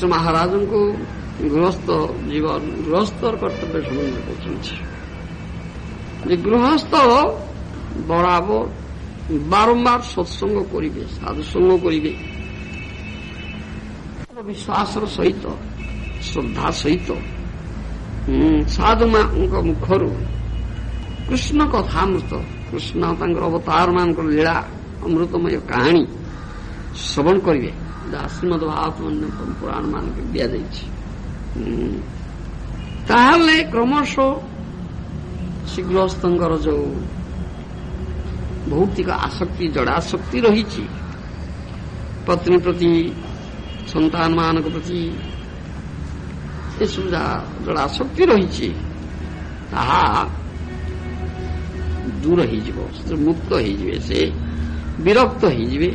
ବଶିଷ୍ଠ ମହାରାଜଙ୍କୁ ଗୃହସ୍ଥ ଜୀବନ ଗୃହସ୍ଥର କର୍ତ୍ତବ୍ୟ ସମ୍ବନ୍ଧରେ କହୁଛନ୍ତି ଯେ ଗୃହସ୍ଥ ବରାବର ବାରମ୍ବାର ସତ୍ସଙ୍ଗ କରିବେ, ସାଧୁସଙ୍ଗ କରିବେ, ବିଶ୍ୱାସର ସହିତ ଶ୍ରଦ୍ଧା ସହିତ ସାଧୁମାନଙ୍କ ମୁଖରୁ କୃଷ୍ଣ କଥାମୃତ, କୃଷ୍ଣ ତାଙ୍କର ଅବତାରମାନଙ୍କର ଲୀଳା ଅମୃତମୟ କାହାଣୀ ଶ୍ରବଣ କରିବେ, ଯାହା ଶ୍ରୀମଦ ଭାଗବତ ପୁରାଣମାନଙ୍କରେ ଦିଆଯାଇଛି। ତାହେଲେ କ୍ରମଶଃ ଶୀଘ୍ରସ୍ଥଙ୍କର ଯୋଉ ଭୌତିକ ଆସକ୍ତି, ଜଡ଼ାସକ୍ତି ରହିଛି, ପତ୍ନୀ ପ୍ରତି, ସନ୍ତାନମାନଙ୍କ ପ୍ରତି ଏସବୁ ଯାହା ଜଡ଼ାସକ୍ତି ରହିଛି ତାହା ଦୂର ହେଇଯିବ, ମୁକ୍ତ ହେଇଯିବେ, ସେ ବିରକ୍ତ ହେଇଯିବେ।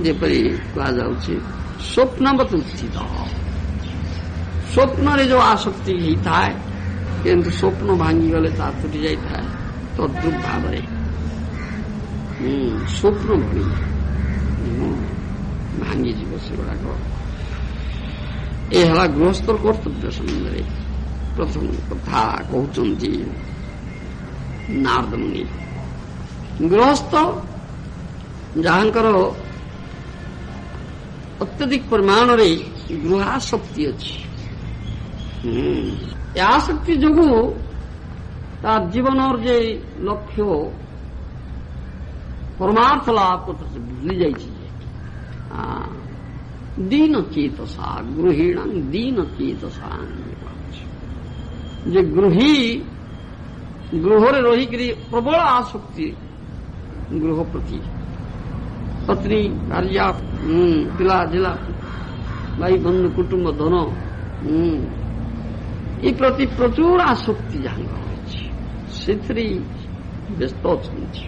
ଯେପରି କୁହାଯାଉଛି ସ୍ୱପ୍ନବତ୍ ଉତ୍ଥିତ, ସ୍ୱପ୍ନରେ ଯୋଉ ଆସକ୍ତି ହେଇଥାଏ କିନ୍ତୁ ସ୍ୱପ୍ନ ଭାଙ୍ଗିଗଲେ ତା ତୁଟି ଯାଇଥାଏ, ତଦ୍ରୁପ ଭାବରେ ସ୍ୱପ୍ନ ଭଳି ଭାଙ୍ଗିଯିବ ସେଗୁଡ଼ାକ। ଏ ହେଲା ଗୃହସ୍ଥର କର୍ତ୍ତବ୍ୟ ସମ୍ବନ୍ଧରେ ପ୍ରଥମ କଥା କହୁଛନ୍ତି ନାରଦ ମୁନି। ଗୃହସ୍ଥ ଯାହାଙ୍କର ଅତ୍ୟଧିକ ପରିମାଣରେ ଗୃହାସକ୍ତି ଅଛି, ଏ ଆସକ୍ତି ଯୋଗୁଁ ତା ଜୀବନର ଯେ ଲକ୍ଷ୍ୟ ପରମାର୍ଥ ଲାଭ କଥା ସେ ଭୁଲି ଯାଇଛି। ଦୀନ ଚେତସା ଗୃହୀଣ ଦୀନ ଚେତସା, ଯେ ଗୃହୀ ଗୃହରେ ରହିକରି ପ୍ରବଳ ଆସକ୍ତି ଗୃହ ପ୍ରତି, ପତ୍ନୀ, କାର୍ଯ୍ୟ, ପିଲା ଜିଲା, ଭାଇ ବନ୍ଧୁ, କୁଟୁମ୍ବ, ଧନ ଏ ପ୍ରତି ପ୍ରଚୁର ଆସକ୍ତି ଯାହାଙ୍କର ଅଛି, ସେଥିରେ ବ୍ୟସ୍ତ ଅଛନ୍ତି।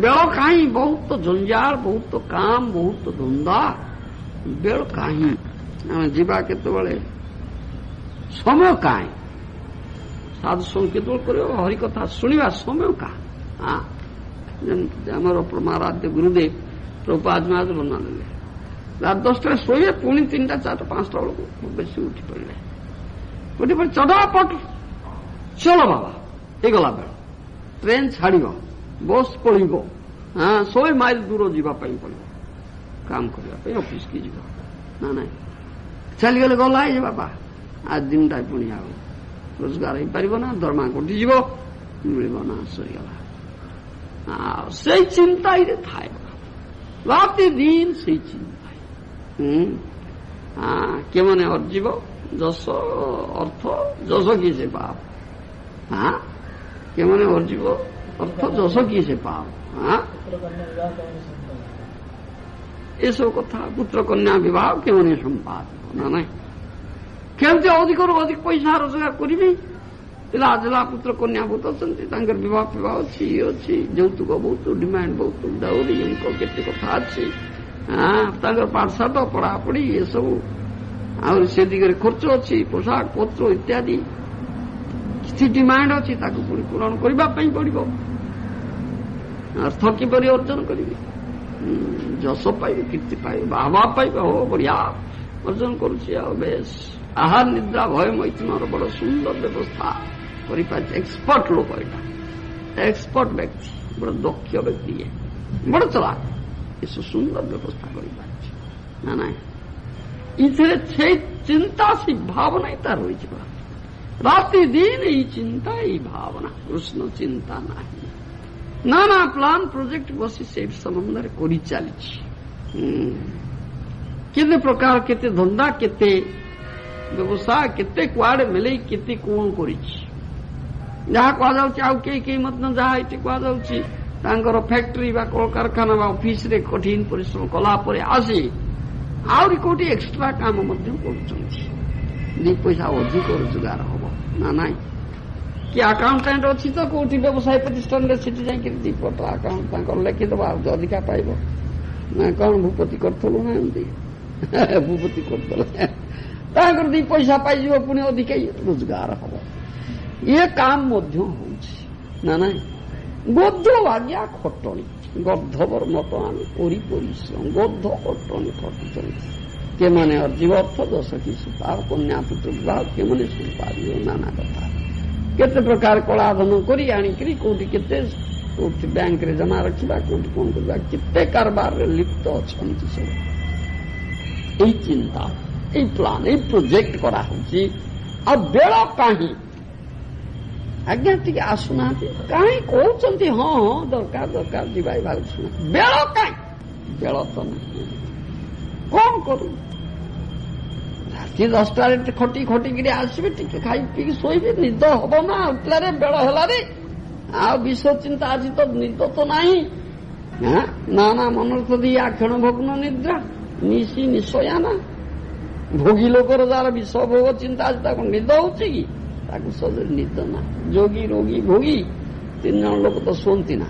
ବେଳ କାହିଁ, ବହୁତ ଜଞ୍ଜାଳ, ବହୁତ କାମ, ବହୁତ ଧନ୍ଦା, ବେଳ କାହିଁ, ଆମେ ଯିବା କେତେବେଳେ, ସମୟ କାହିଁ, ସାଧୁସଙ୍ଗ କେତେବେଳେ କରିବ, ହରିକଥା ଶୁଣିବା ସମୟ କାହିଁ। ଯେମିତି ଆମର ପରମାରାଧ୍ୟ ଗୁରୁଦେବ ପ୍ରଭୁପାଦ ମହାରାଜ ବର୍ଣ୍ଣନା ଦେଲେ, ରାତ 10ଟାରେ ଶୋଇବେ, ପୁଣି 3ଟା 4ଟା 5ଟା ବେଳକୁ ବେଶୀ ଉଠି ପଡ଼ିଲେ, ଉଠି ପଡ଼ି ଚଟାପଟ ଚଲ ବାବା, ହେଇଗଲା ବେଳ, ଟ୍ରେନ ଛାଡ଼ିବ, ବସ୍ ପଳେଇବ, 100 ମାଇଲ ଦୂର ଯିବା ପାଇଁ ପଡ଼ିବ, କାମ କରିବା ପାଇଁ ଅଫିସକି ଯିବ, ନା ନାଇଁ ଚାଲିଗଲେ ଗଲା ହେଇଯିବ ବାପା, ଆଜି ଦିନଟା ପୁଣି ଆଉ ରୋଜଗାର ହେଇପାରିବ ନା, ଦରମା କଟିଯିବ, ମିଳିବ ନା, ସରିଗଲା। ସେଇ ଚିନ୍ତାରେ ଥାଏ, ରାତି ଦିନ ସେଇ ଚିନ୍ତା। କେମାନେ ଅର୍ଜିବ ଯଶ ଅର୍ଥ, ଯଶ କିଏ ସେ ପାପ, କେମାନେ ଅର୍ଜିବ ଅର୍ଥ, ଯଶ କିଏ ସେ ପାପ, ଏସବୁ କଥା। ପୁତ୍ର କନ୍ୟା ବିବାହ କେମାନେ ସମ୍ପାଦିବ, ନା ନାଇଁ, କେମିତି ଅଧିକରୁ ଅଧିକ ପଇସା ରୋଜଗାର କରିବି, ପିଲା ଜିଲା ପୁତ୍ର କନ୍ୟା ବହୁତ ଅଛନ୍ତି, ତାଙ୍କର ବିବାହ ଫିବାହ ଅଛି, ଇଏ ଅଛି, ଯୌତୁକ ବହୁତ, ଡିମାଣ୍ଡ ବହୁତ, ଦାଉରୀ କେତେ କଥା ଅଛି, ତାଙ୍କର ପାଠଶାଠ ପଢାପଢି ଏସବୁ, ଆହୁରି ସେ ଦିଗରେ ଖର୍ଚ୍ଚ ଅଛି, ପୋଷାକ ପତ୍ର ଇତ୍ୟାଦି କିଛି ଡିମାଣ୍ଡ ଅଛି, ତାକୁ ପୁଣି ପୂରଣ କରିବା ପାଇଁ ପଡିବ। ଅର୍ଥ କିପରି ଅର୍ଜନ କରିବି, ଯଶ ପାଇବି, କୀର୍ତ୍ତି ପାଇବି, ବାହବା ପାଇବି, ହୋ ବଢିଆ ଅର୍ଜନ କରୁଛି, ଆଉ ବେଶ ଆହାର ନିଦ୍ରା ଭୟ ମୈଥୁନର ବଡ ସୁନ୍ଦର ବ୍ୟବସ୍ଥା କରିପାରିଛି। ଏକ୍ସପର୍ଟ ଲୋକ, ଏଇଟା ଏକ୍ସପର୍ଟ ବ୍ୟକ୍ତି, ବଡ ଦକ୍ଷ ବ୍ୟକ୍ତି, ଇଏ ବଡ ଚଲାକ, ଏସବୁ ସୁନ୍ଦର ବ୍ୟବସ୍ଥା କରିପାରିଛି, ନା ନାଇଁ। ଏଥିରେ ସେଇ ଚିନ୍ତା, ସେଇ ଭାବନା ତାର ରହିଛି, ରାତି ଦିନ ଏଇ ଚିନ୍ତା, ଏଇ ଭାବନା, କୃଷ୍ଣ ଚିନ୍ତା ନାହିଁ। ନାନା ପ୍ଲାନ ପ୍ରୋଜେକ୍ଟ ବସି ସେ ସମ୍ବନ୍ଧରେ କରି ଚାଲିଛି, କେତେ ପ୍ରକାର, କେତେ ଧନ୍ଦା, କେତେ ବ୍ୟବସାୟ, କେତେ କୁଆଡେ ମିଳେଇ, କେତେ କଣ କରିଛି, ଯାହା କୁହାଯାଉଛି। ଆଉ କେହି ମଧ୍ୟ ଯାହା ଏଠି କୁହାଯାଉଛି, ତାଙ୍କର ଫ୍ୟାକ୍ଟରୀ ବା କଳକାରଖାନା ବା ଅଫିସରେ କଠିନ ପରିଶ୍ରମ କଲା ପରେ ଆସି ଆହୁରି କୋଉଠି ଏକ୍ସଟ୍ରା କାମ ମଧ୍ୟ କରୁଛନ୍ତି, 2 ପଇସା ଅଧିକ ରୋଜଗାର ହବ, ନା ନାଇଁ। କି ଆକାଉଣ୍ଟାଣ୍ଟ ଅଛି ତ କୋଉଠି ବ୍ୟବସାୟ ପ୍ରତିଷ୍ଠାନରେ, ସେଠି ଯାଇକି 2 ପଟ ଆକାଉଣ୍ଟ ତାଙ୍କର ଲେଖିଦେବା, ଆଉ ଅଧିକା ପାଇବ ନା କଣ, ଭୂପତି କରିଥିଲୁ ନା ଏମିତି ଭୂପତି କରିଦେଲେ ତାଙ୍କର 2 ପଇସା ପାଇଯିବ, ପୁଣି ଅଧିକ ରୋଜଗାର ହବ। ଇଏ କାମ ମଧ୍ୟ ହଉଛି, ନା ନାଇଁ। ଗଧ ଆଜ୍ଞା ଖଟଣି, ଗର୍ଦ୍ଧବର ମତ ଆମେ କରି ପରିଶ୍ରମ, ଗଧ ଖଟଣି ଖଟୁଛନ୍ତି, କେମାନେ ଅର୍ଜିବ ଅର୍ଥ ଦୋଷ କି ସୁପାବ କନ୍ୟା ପୁତ୍ର ବିବାହ କେମାନେ ସୁପାରିବ ନାନା କଥା କେତେ ପ୍ରକାର କଳାଧନ କରି ଆଣିକରି କୋଉଠି କେତେ କୋଉଠି ବ୍ୟାଙ୍କରେ ଜମା ରଖିବା କୋଉଠି କଣ କରିବା କେତେ କାରବାରରେ ଲିପ୍ତ ଅଛନ୍ତି ସବୁ। ଏଇ ଚିନ୍ତା ଏଇ ପ୍ଲାନ୍ ଏଇ ପ୍ରୋଜେକ୍ଟ କରାହଉଛି। ଆଉ ବେଳ କାହିଁ ଆଜ୍ଞା ଟିକେ ଆସୁନାହାନ୍ତି କାହିଁ କହୁଛନ୍ତି ହଁ ହଁ ଦରକାର ଦରକାର ଯିବା ଭାବୁଛୁ ବେଳ କାହିଁ ବେଳ ତ ନାହିଁ କଣ କରୁ ରାତି 10ଟାରେ ଖଟିକିରି ଆସିବେ ଟିକେ ଖାଇ ପିଇକି ଶୋଇବେ ନିଦ ହବ ନା ଉଠିଲାରେ ବେଳ ହେଲାରେ ଆଉ ବିଷ ଚିନ୍ତା ଆଜି ତ ନିଦ ତ ନାହିଁ ନା ନା ମନର ତ ଦିଆ କ୍ଷଣ ଭଗ୍ନ ନିଦ୍ରା ନିଶି ନିଶୟା ନା ଭୋଗୀ ଲୋକର ଯାହାର ବିଷ ଭୋଗ ଚିନ୍ତା ଆଜି ତାକୁ ନିଦ ହଉଛି କି ତାକୁ ସହଜରେ ନିଦ ନା ଯୋଗୀ ରୋଗୀ ଭୋଗୀ 3 ଜଣ ଲୋକ ତ ଶୁଅନ୍ତି ନା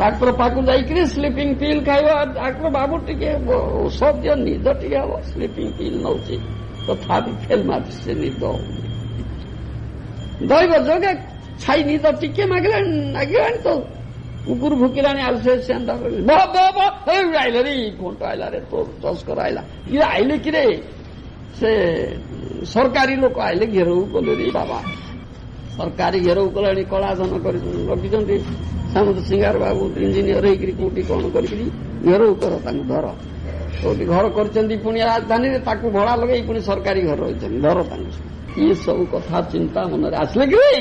ଡାକ୍ତର ପାଖକୁ ଯାଇକରି ସ୍ଲିପିଂ ପିଲ୍ ଖାଇବା ଡାକ୍ତର ବାବୁ ଟିକେ ଔଷଧ ଦିଅ ନିଦ ଟିକେ ହବ ସ୍ଲିପିଂ ପିଲ୍ ନଉଛି ତଥାପି ଫେଲ ମାରୁଛି ସେ ନିଦ ଦୈବ ଯୋଗେ ଛାଇ ନିଦ ଟିକେ ମାଗିଲାଣି ତ କୁକୁର ଭୁକିଲାଣି ଆଉ ସେ ଆଇଲା ରେ କୋଣ୍ଟ ଆଇଲା ରେ ତୋ ଚସ୍କର ଆଇଲା କିଏ ଆଇଲେ କିରେ ସେ ସରକାରୀ ଲୋକ ଆଇଲେ ଘେରଉ କଲେ ରେ ବାବା ସରକାରୀ ଘେରଉ କଲାଣି କଳାଧନ କରି ରଖିଛନ୍ତି ସାମନ୍ତ ସିଂହାର ବାବୁ ଇଞ୍ଜିନିୟର ହେଇକରି କୋଉଠି କଣ କରିକିରି ଘେରଉ କର ତାଙ୍କୁ ଧର କୋଉଠି ଘର କରିଛନ୍ତି ପୁଣି ରାଜଧାନୀରେ ତାକୁ ଭଡା ଲଗେଇ ପୁଣି ସରକାରୀ ଘର ରହିଛନ୍ତି ଧର ତାଙ୍କୁ ଇଏ ସବୁ କଥା ଚିନ୍ତା ମନରେ ଆସିଲେ କିରେ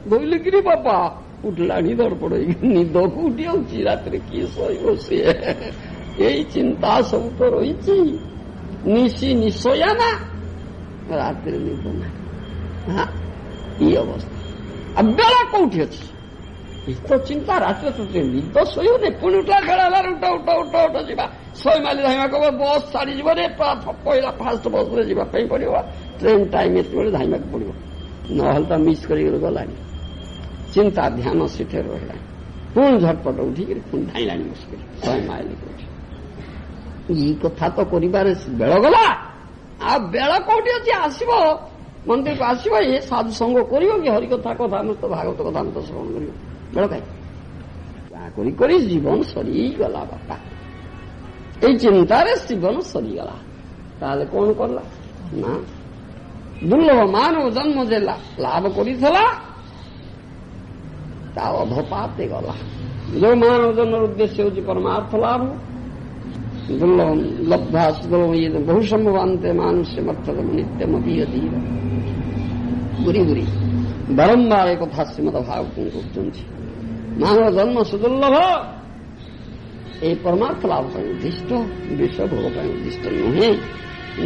ବୋଇଲେ କିରି ବାପା ଉଠିଲାଣି ଧଡ଼ପଡ଼ ହେଇକି ନିଦ କୋଉଠି ହଉଛି ରାତିରେ କିଏ ଶୋଇବ ସିଏ ଏଇ ଚିନ୍ତା ସବୁ ତ ରହିଛି ନିଶି ନିଶୟା ନା ରାତିରେ ନିଦ ନାହିଁ ଇ ଅବସ୍ଥା ଆଉ ବେଳ କୋଉଠି ଅଛି ଏ ତ ଚିନ୍ତା ରାତିରେ ତ ନିଦ ଶୋଇବନି ପୁଣି ଉଠିଲା ବେଳ ହେଲା ଉଠ ଯିବା 100 ମାଇଲ ଧାଇଁବା କବ ବସ୍ ଛାଡ଼ିଯିବ ରେ ପହିଲା ଫାଷ୍ଟ ବସ୍ରେ ଯିବା ପାଇଁ ପଡିବ ଟ୍ରେନ୍ ଟାଇମ୍ ଏତେବେଳେ ଧାଇଁବାକୁ ପଡିବ ନହେଲେ ତ ମିସ୍ କରିକି ଗଲାଣି ଚିନ୍ତା ଧ୍ୟାନ ସେଠାରେ ରହିଲାଣି ପୁଣି ଝଟପଟ ଉଠିକିରି ପୁଣି ଧାଇଁଲାଣି ବସିକରି 100 ମାଇଲ କୋଉଠି ଏଇ କଥା ତ କରିବାରେ ବେଳ ଗଲା ଆଉ ବେଳ କୋଉଠି ଅଛି ଆସିବ ମନ୍ଦିରକୁ ଆସିବ ଏ ସାଧୁ ସଙ୍ଗ କରିବ କି ହରିକଥା କଥା ତ ଭାଗବତ କଥା ତ ଶ୍ରବଣ କରିବ ବେଳ କାହିଁ କରି କରି ଜୀବନ ସରିଗଲା ବାପା ଏଇ ଚିନ୍ତାରେ ଜୀବନ ସରିଗଲା ତାହେଲେ କଣ କଲା ନା ଦୁର୍ଲଭ ମାନବ ଜନ୍ମ ଯେ ଲାଭ କରିଥିଲା ତା ଅଧପାତେ ଗଲା ଯୋଉ ମାନବ ଜନ୍ମର ଉଦ୍ଦେଶ୍ୟ ହେଉଛି ପରମାର୍ଥ ଲାଭ ଦୁର୍ଲଭ ଲବ୍ଧା ସୁଦୁର୍ଲଭ ଇଏ ବହୁ ସମ୍ଭବାନ୍ତେ ମାନୁଷ୍ୟ ମର୍ଥମ ନିତ୍ୟମ ଧୀର ଧୀର ବୁରି ବୁରି ବାରମ୍ବାର ଏ କଥା ଶ୍ରୀମଦ ଭାଗବତ କରୁଛନ୍ତି ମାନବ ଜନ୍ମ ସୁଦୁର୍ଲଭ এই ପରମାର୍ଥ ଲାଭ ପାଇଁ ଉଦ୍ଦିଷ୍ଟ ବିଷୟ ଭୋଗ ପାଇଁ ଉଦ୍ଦିଷ୍ଟ ନୁହେଁ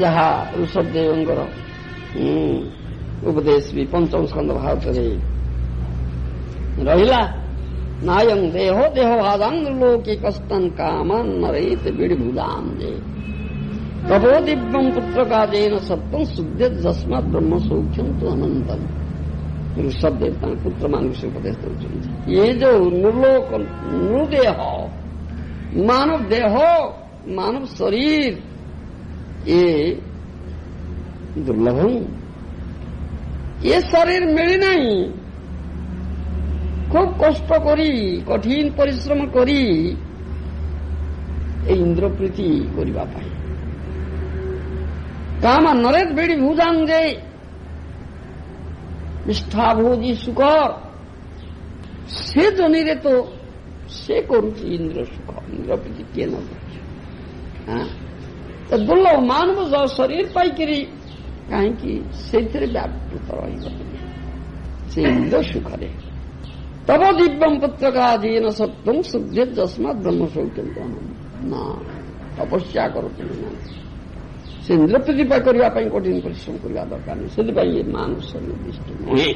ଯାହା ଋଷଭଦେବଙ୍କର ଉପଦେଶ ବି 5ମ ସ୍କନ୍ଧ ଭାଗବତରେ ରହିଲା ନାୟଂ ଦେହ ଦେହଭାଦାଙ୍ଗ ଲୋକେ କଷ୍ଟଂ କାମାନ ନରେତ ବିଡିଭୁଦାಂ ଯେ ତପୋ ଦିବ୍ୟଂ ପୁତ୍ରକାଜେନ ସତ୍ୱଂ ଶୁଦ୍ଧେ ଯସ୍ମାତ୍ ବ୍ରହ୍ମ ସୌଖ୍ୟଂ ତୁ ଅନନ୍ତଂ ଋଷଭଦେବ ତାଙ୍କ ପୁତ୍ରମାନଙ୍କୁ ସେ ଉପଦେଶ ଦେଉଛନ୍ତି ଏ ଯୋଉ ନୃଲୋକ ନୃଦେହ मानव देह मानव शरीर ये दुर्लभ ये शरीर मिली नहीं खूब कष्ट करी कठिन परिश्रम करी इंद्र प्रीति करबा पाई काम नरेत बेड़ी भूजांगे निष्ठा भोजी सुख से जनी रे तो से करुची इंद्र सुख इंद्र प्रीति किए न तो दुर्लभ मानव शरीर पाइकरी कहीं से व्यापृत रही से इंद्र सुखरे तब दिव्यम पुत्र का अधीन सत्वं शुद्धे जस्मात् ब्रह्म सौख्यं ना तपस्या करो से इंद्र प्रीति करने कठिन परिश्रम करने दरकार नहीं से मानव शरीर दृष्टि नुहे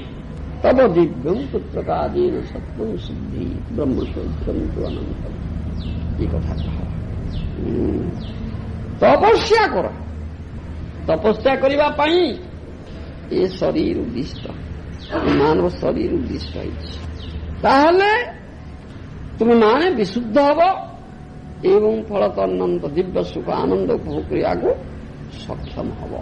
तब दिव्यम पुत्र का अधीन सत्वं शुद्धि ब्रह्म सौख्यं तु अनंतम ये कथा कह तपस्या कर तपस्या करने ये शरीर उद्दिष्ट मानव शरीर उद्दिष्ट ताहले तुम माने विशुद्ध हब एवं फलत अनंत दिव्य सुख आनंद उपभोग करने सक्षम हब।